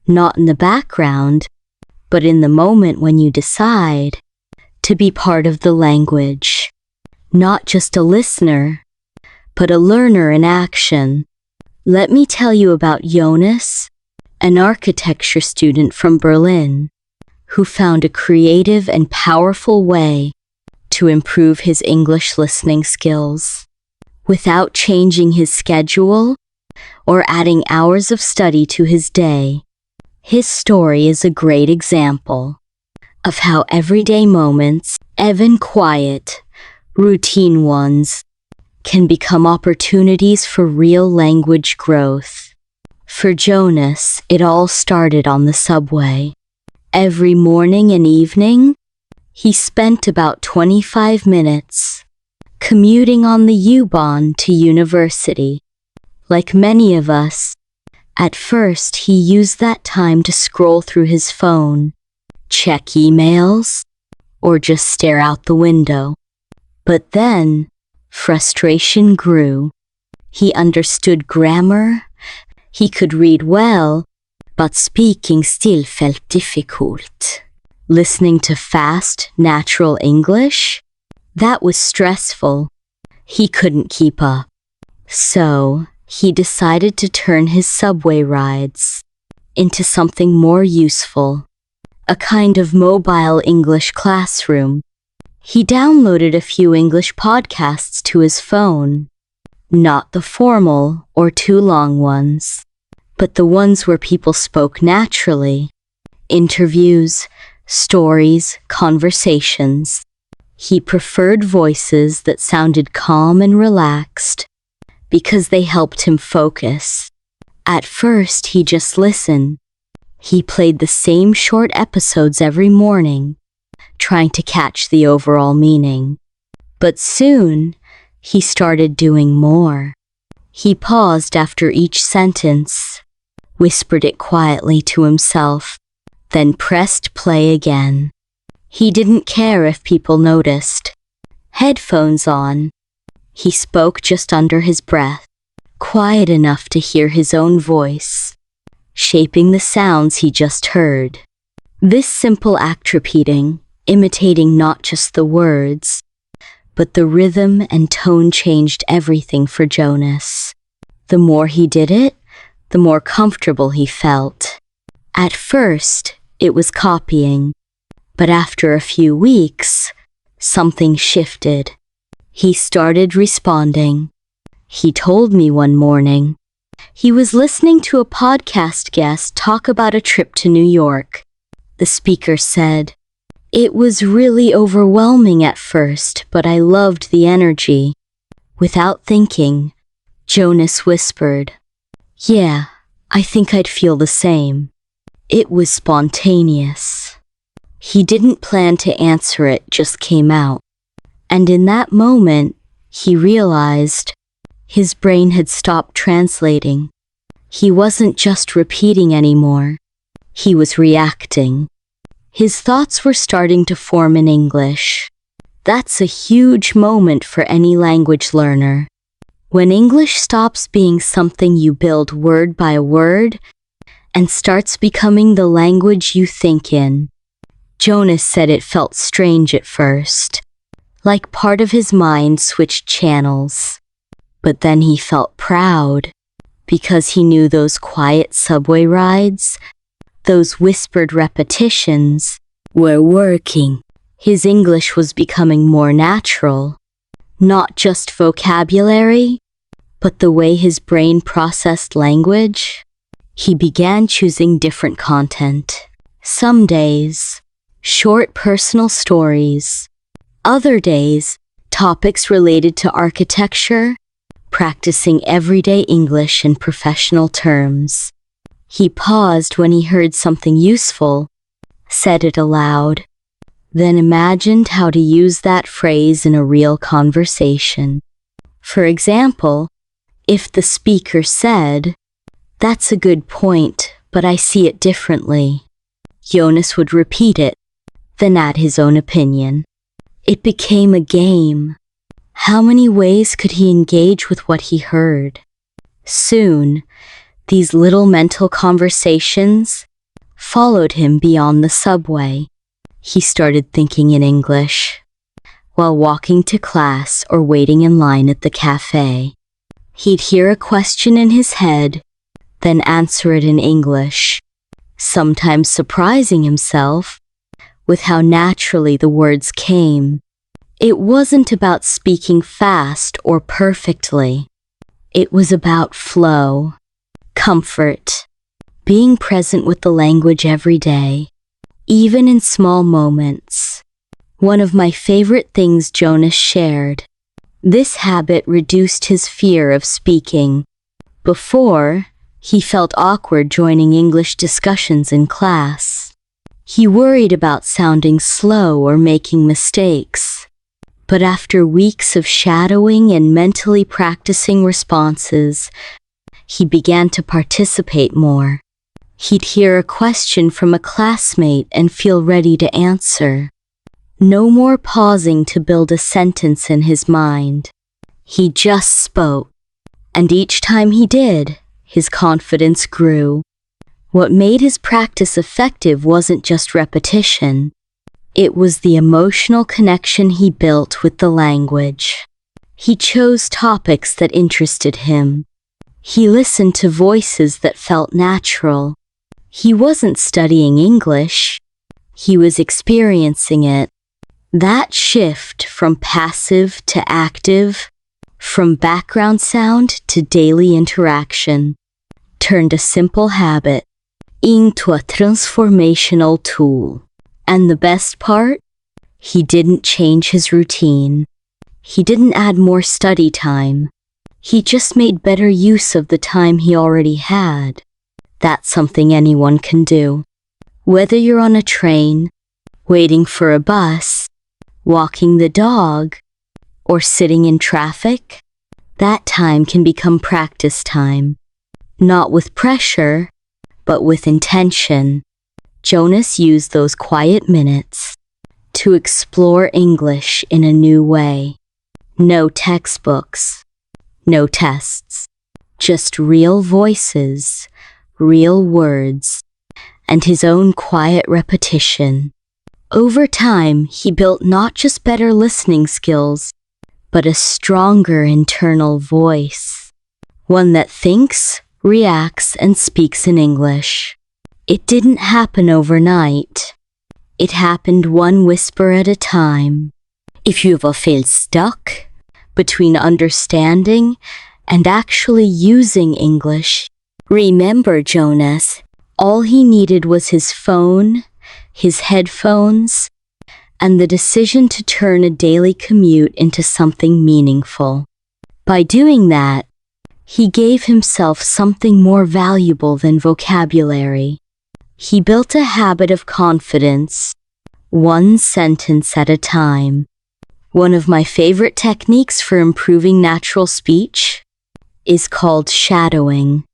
not in the background, but in the moment when you decide to be part of the language. Not just a listener, but a learner in action. Let me tell you about Jonas, an architecture student from Berlin, who found a creative and powerful way to improve his English listening skills without changing his schedule or adding hours of study to his day. His story is a great example of how everyday moments, even quiet, routine ones, can become opportunities for real language growth. For Jonas, it all started on the subway. Every morning and evening, he spent about 25 minutes commuting on the U-Bahn to university. Like many of us, at first he used that time to scroll through his phone, check emails, or just stare out the window. But then, frustration grew. He understood grammar, he could read well, but speaking still felt difficult. Listening to fast, natural English? That was stressful. He couldn't keep up. So, he decided to turn his subway rides into something more useful. A kind of mobile English classroom. He downloaded a few English podcasts to his phone. Not the formal or too long ones, but the ones where people spoke naturally. Interviews, stories, conversations. He preferred voices that sounded calm and relaxed because they helped him focus. At first, he just listened. He played the same short episodes every morning, trying to catch the overall meaning. But soon, he started doing more. He paused after each sentence, whispered it quietly to himself, then pressed play again. He didn't care if people noticed. Headphones on. He spoke just under his breath, quiet enough to hear his own voice, shaping the sounds he just heard. This simple act repeating, imitating not just the words, but the rhythm and tone changed everything for Jonas. The more he did it, the more comfortable he felt. At first, it was copying. But after a few weeks, something shifted. He started responding. He told me one morning he was listening to a podcast guest talk about a trip to New York. The speaker said, "It was really overwhelming at first, but I loved the energy." Without thinking, Jonas whispered, "Yeah, I think I'd feel the same." It was spontaneous. He didn't plan to answer, it just came out. And in that moment, he realized his brain had stopped translating. He wasn't just repeating anymore. He was reacting. His thoughts were starting to form in English. That's a huge moment for any language learner. When English stops being something you build word by word and starts becoming the language you think in. Jonas said it felt strange at first, like part of his mind switched channels. But then he felt proud, because he knew those quiet subway rides, those whispered repetitions, were working. His English was becoming more natural, not just vocabulary, but the way his brain processed language. He began choosing different content. Some days, short personal stories. Other days, topics related to architecture, practicing everyday English in professional terms. He paused when he heard something useful, said it aloud, then imagined how to use that phrase in a real conversation. For example, if the speaker said, "That's a good point, but I see it differently," Jonas would repeat it, then add his own opinion. It became a game. How many ways could he engage with what he heard? Soon, these little mental conversations followed him beyond the subway. He started thinking in English while walking to class or waiting in line at the cafe. He'd hear a question in his head, then answer it in English, sometimes surprising himself with how naturally the words came. It wasn't about speaking fast or perfectly. It was about flow, comfort, being present with the language every day, even in small moments. One of my favorite things Jonas shared. This habit reduced his fear of speaking. Before, he felt awkward joining English discussions in class. He worried about sounding slow or making mistakes. But after weeks of shadowing and mentally practicing responses, he began to participate more. He'd hear a question from a classmate and feel ready to answer. No more pausing to build a sentence in his mind. He just spoke. And each time he did, his confidence grew. What made his practice effective wasn't just repetition. It was the emotional connection he built with the language. He chose topics that interested him. He listened to voices that felt natural. He wasn't studying English. He was experiencing it. That shift from passive to active, from background sound to daily interaction, turned a simple habit into a transformational tool. And the best part? He didn't change his routine. He didn't add more study time. He just made better use of the time he already had. That's something anyone can do. Whether you're on a train, waiting for a bus, walking the dog, or sitting in traffic, that time can become practice time. Not with pressure, but with intention. Jonas used those quiet minutes to explore English in a new way. No textbooks, no tests, just real voices, real words, and his own quiet repetition. Over time, he built not just better listening skills, but a stronger internal voice. One that thinks, reacts, and speaks in English. It didn't happen overnight. It happened one whisper at a time. If you ever feel stuck between understanding and actually using English, remember Jonas. All he needed was his phone, his headphones, and the decision to turn a daily commute into something meaningful. By doing that, he gave himself something more valuable than vocabulary. He built a habit of confidence, one sentence at a time. One of my favorite techniques for improving natural speech is called shadowing.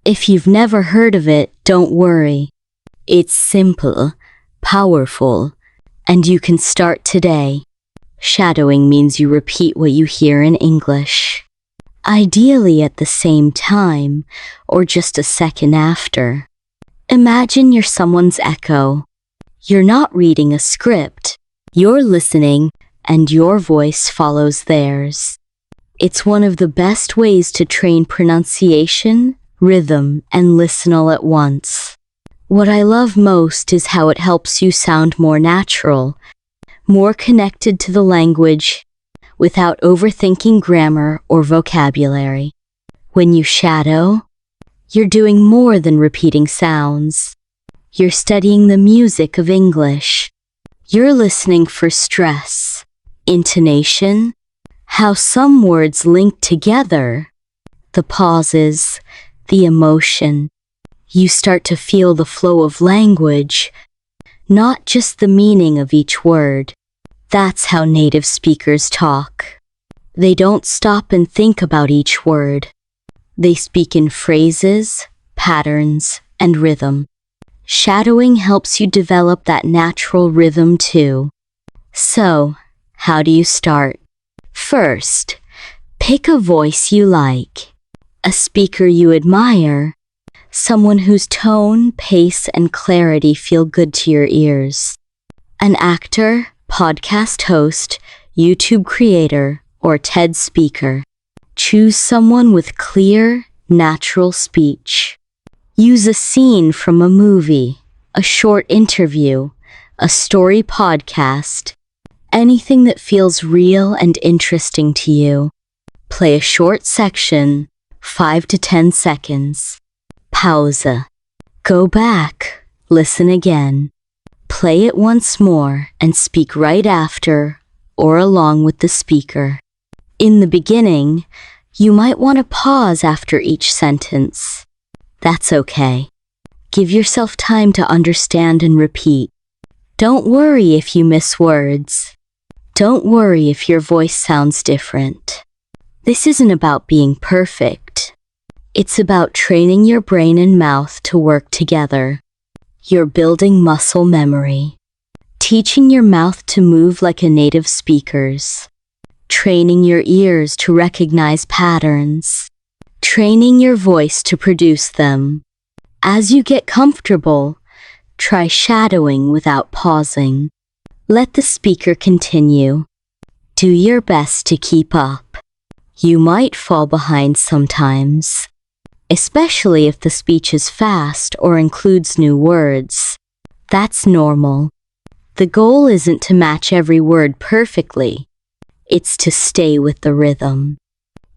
If you've never heard of it, don't worry. It's simple, powerful, and you can start today. Shadowing means you repeat what you hear in English, ideally at the same time or just a second after. Imagine you're someone's echo. You're not reading a script. You're listening, and your voice follows theirs. It's one of the best ways to train pronunciation, rhythm, and listen all at once. What I love most is how it helps you sound more natural, more connected to the language, without overthinking grammar or vocabulary. When you shadow, you're doing more than repeating sounds. You're studying the music of English. You're listening for stress, intonation, how some words link together, the pauses, the emotion. You start to feel the flow of language, not just the meaning of each word. That's how native speakers talk. They don't stop and think about each word. They speak in phrases, patterns, and rhythm. Shadowing helps you develop that natural rhythm too. So, how do you start? First, pick a voice you like, a speaker you admire, someone whose tone, pace, and clarity feel good to your ears. An actor, podcast host, YouTube creator, or TED speaker. Choose someone with clear, natural speech. Use a scene from a movie, a short interview, a story podcast, anything that feels real and interesting to you. Play a short section, 5 to 10 seconds. Pause. Go back, listen again. Play it once more and speak right after or along with the speaker. In the beginning, you might want to pause after each sentence. That's okay. Give yourself time to understand and repeat. Don't worry if you miss words. Don't worry if your voice sounds different. This isn't about being perfect. It's about training your brain and mouth to work together. You're building muscle memory, teaching your mouth to move like a native speaker's, training your ears to recognize patterns, training your voice to produce them. As you get comfortable, try shadowing without pausing. Let the speaker continue. Do your best to keep up. You might fall behind sometimes, especially if the speech is fast or includes new words. That's normal. The goal isn't to match every word perfectly. It's to stay with the rhythm.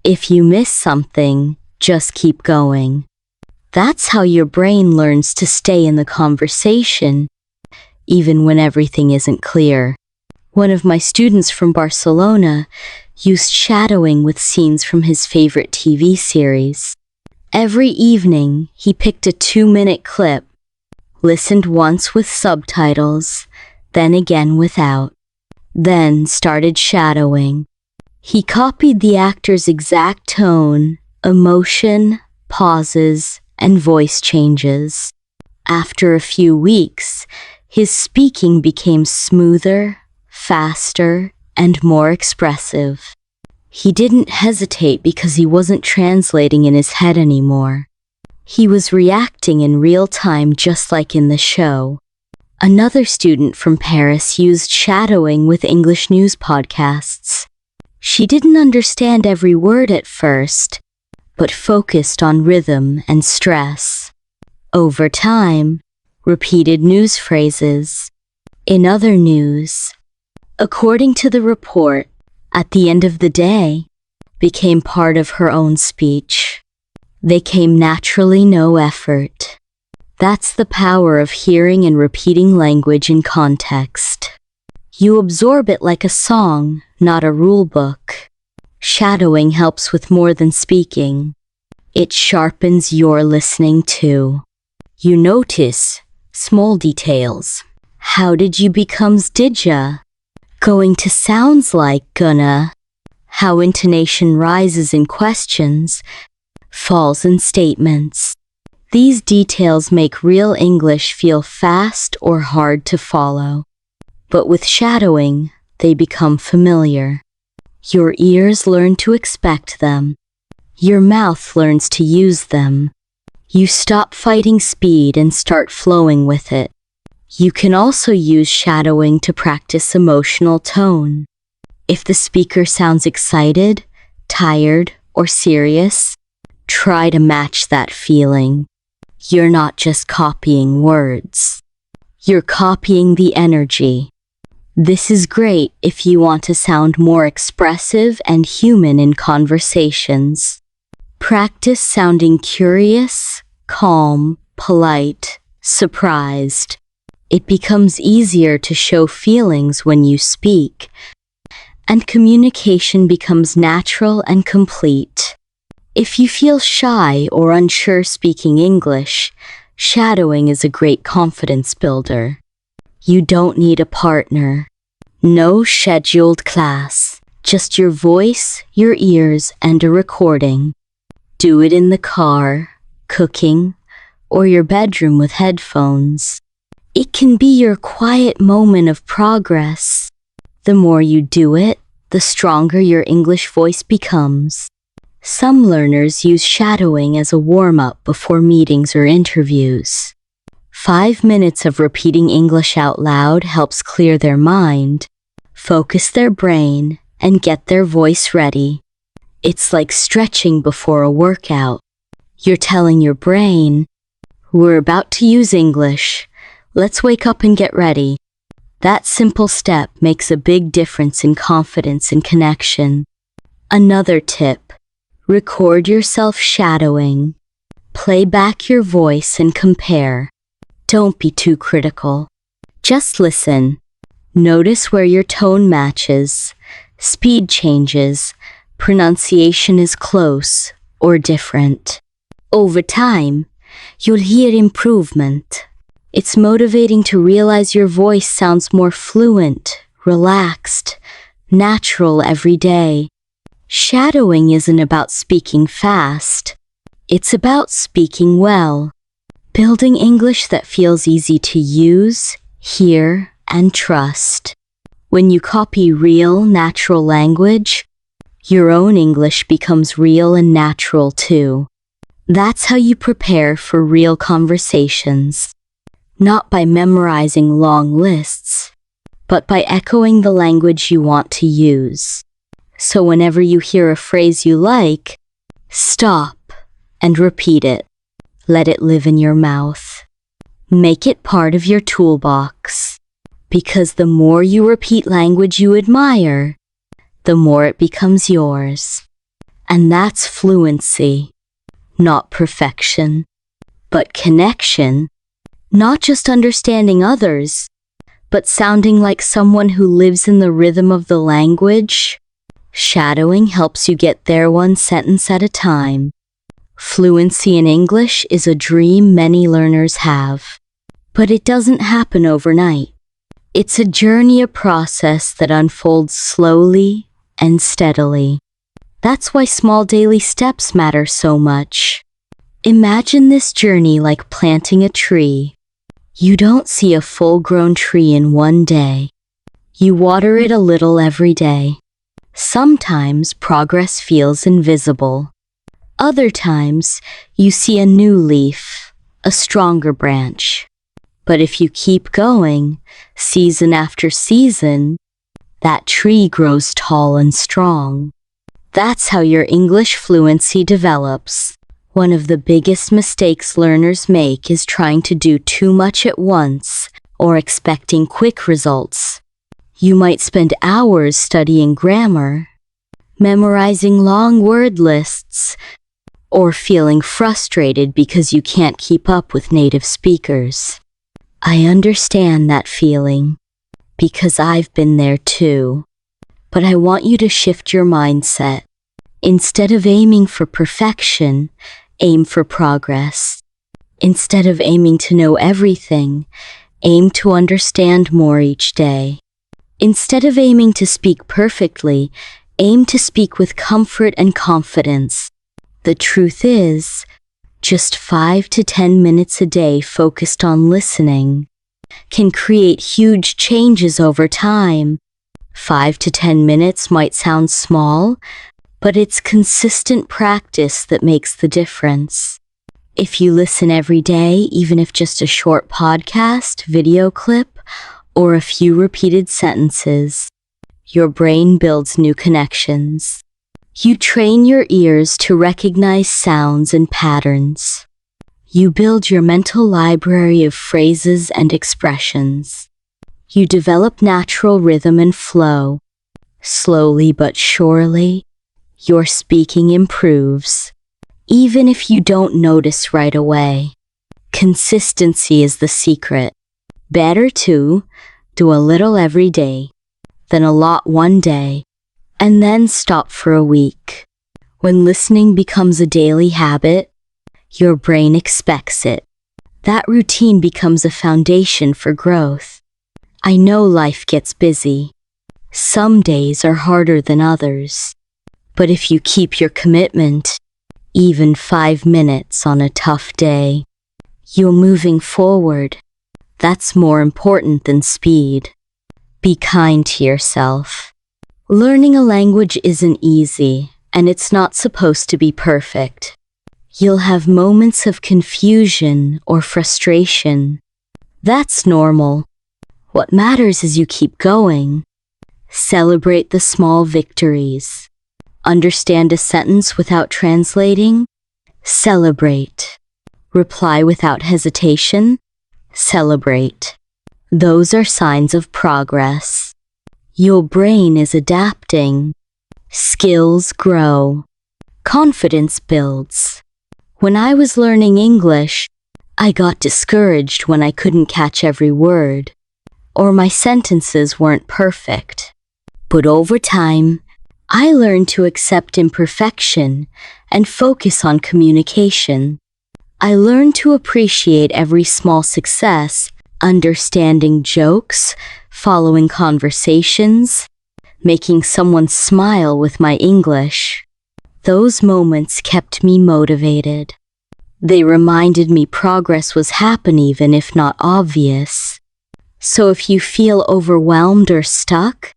If you miss something, just keep going. That's how your brain learns to stay in the conversation, even when everything isn't clear. One of my students from Barcelona used shadowing with scenes from his favorite TV series. Every evening, he picked a 2-minute clip, listened once with subtitles, then again without, then started shadowing. He copied the actor's exact tone, emotion, pauses, and voice changes. After a few weeks, his speaking became smoother, faster, and more expressive. He didn't hesitate because he wasn't translating in his head anymore. He was reacting in real time just like in the show. Another student from Paris used shadowing with English news podcasts. She didn't understand every word at first, but focused on rhythm and stress. Over time, repeated news phrases, In other news, according to the report, at the end of the day, became part of her own speech. They came naturally, no effort. That's the power of hearing and repeating language in context. You absorb it like a song, not a rule book. Shadowing helps with more than speaking. It sharpens your listening too. You notice small details. How did you becomes didya? Going to sounds like gonna. How intonation rises in questions, falls in statements. These details make real English feel fast or hard to follow. But with shadowing, they become familiar. Your ears learn to expect them. Your mouth learns to use them. You stop fighting speed and start flowing with it. You can also use shadowing to practice emotional tone. If the speaker sounds excited, tired, or serious, try to match that feeling. You're not just copying words. You're copying the energy. This is great if you want to sound more expressive and human in conversations. Practice sounding curious, calm, polite, surprised. It becomes easier to show feelings when you speak, and communication becomes natural and complete. If you feel shy or unsure speaking English, shadowing is a great confidence builder. You don't need a partner. No scheduled class. Just your voice, your ears, and a recording. Do it in the car, cooking, or your bedroom with headphones. It can be your quiet moment of progress. The more you do it, the stronger your English voice becomes. Some learners use shadowing as a warm-up before meetings or interviews. 5 minutes of repeating English out loud helps clear their mind, focus their brain, and get their voice ready. It's like stretching before a workout. You're telling your brain, "We're about to use English. Let's wake up and get ready." That simple step makes a big difference in confidence and connection. Another tip: record yourself shadowing. Play back your voice and compare. Don't be too critical. Just listen. Notice where your tone matches, speed changes, pronunciation is close or different. Over time, you'll hear improvement. It's motivating to realize your voice sounds more fluent, relaxed, natural every day. Shadowing isn't about speaking fast. It's about speaking well. Building English that feels easy to use, hear, and trust. When you copy real, natural language, your own English becomes real and natural too. That's how you prepare for real conversations. Not by memorizing long lists, but by echoing the language you want to use. So whenever you hear a phrase you like, stop and repeat it. Let it live in your mouth. Make it part of your toolbox. Because the more you repeat language you admire, the more it becomes yours. And that's fluency. Not perfection, but connection. Not just understanding others, but sounding like someone who lives in the rhythm of the language. Shadowing helps you get there one sentence at a time. Fluency in English is a dream many learners have, but it doesn't happen overnight. It's a journey, a process that unfolds slowly and steadily. That's why small daily steps matter so much. Imagine this journey like planting a tree. You don't see a full-grown tree in one day. You water it a little every day. Sometimes progress feels invisible. Other times, you see a new leaf, a stronger branch. But if you keep going, season after season, that tree grows tall and strong. That's how your English fluency develops. One of the biggest mistakes learners make is trying to do too much at once, or expecting quick results. You might spend hours studying grammar, memorizing long word lists, or feeling frustrated because you can't keep up with native speakers. I understand that feeling, because I've been there too. But I want you to shift your mindset. Instead of aiming for perfection, aim for progress. Instead of aiming to know everything, aim to understand more each day. Instead of aiming to speak perfectly, aim to speak with comfort and confidence. The truth is, just 5 to 10 minutes a day focused on listening can create huge changes over time. 5 to 10 minutes might sound small, but it's consistent practice that makes the difference. If you listen every day, even if just a short podcast, video clip, or a few repeated sentences, your brain builds new connections. You train your ears to recognize sounds and patterns. You build your mental library of phrases and expressions. You develop natural rhythm and flow. Slowly but surely, your speaking improves, even if you don't notice right away. Consistency is the secret. Better to do a little every day than a lot one day, and then stop for a week. When listening becomes a daily habit, your brain expects it. That routine becomes a foundation for growth. I know life gets busy. Some days are harder than others. But if you keep your commitment, even 5 minutes on a tough day, you're moving forward. That's more important than speed. Be kind to yourself. Learning a language isn't easy, and it's not supposed to be perfect. You'll have moments of confusion or frustration. That's normal. What matters is you keep going. Celebrate the small victories. Understand a sentence without translating? Celebrate. Reply without hesitation? Celebrate. Those are signs of progress. Your brain is adapting. Skills grow. Confidence builds. When I was learning English, I got discouraged when I couldn't catch every word, or my sentences weren't perfect. But over time, I learned to accept imperfection and focus on communication. I learned to appreciate every small success, understanding jokes, following conversations, making someone smile with my English. Those moments kept me motivated. They reminded me progress was happening even if not obvious. So if you feel overwhelmed or stuck,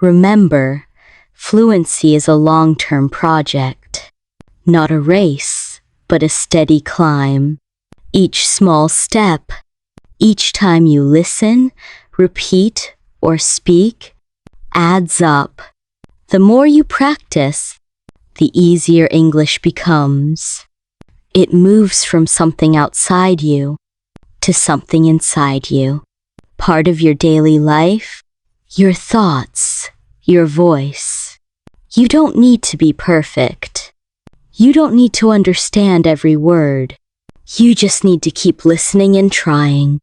remember, fluency is a long-term project, not a race, but a steady climb. Each small step, each time you listen, repeat, or speak, adds up. The more you practice, the easier English becomes. It moves from something outside you to something inside you. Part of your daily life, your thoughts, your voice. You don't need to be perfect. You don't need to understand every word. You just need to keep listening and trying.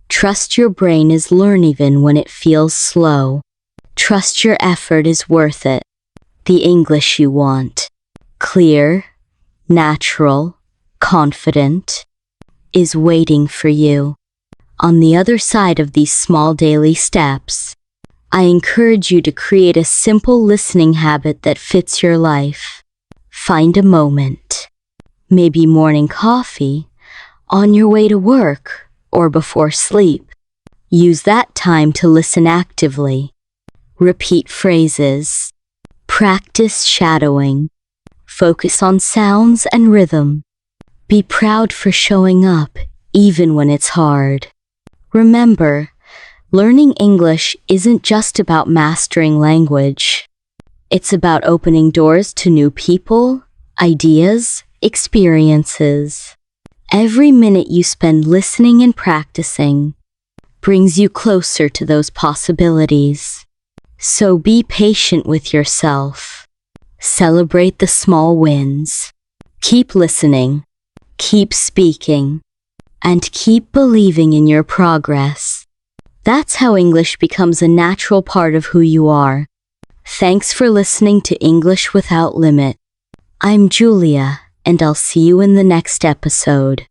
Trust your brain is learning even when it feels slow. Trust your effort is worth it. The English you want, clear, natural, confident, is waiting for you. On the other side of these small daily steps, I encourage you to create a simple listening habit that fits your life. Find a moment, maybe morning coffee, on your way to work, or before sleep. Use that time to listen actively. Repeat phrases. Practice shadowing. Focus on sounds and rhythm. Be proud for showing up, even when it's hard. Remember, learning English isn't just about mastering language. It's about opening doors to new people, ideas, experiences. Every minute you spend listening and practicing, brings you closer to those possibilities. So be patient with yourself. Celebrate the small wins. Keep listening, keep speaking, and keep believing in your progress. That's how English becomes a natural part of who you are. Thanks for listening to English Without Limit. I'm Julia, and I'll see you in the next episode.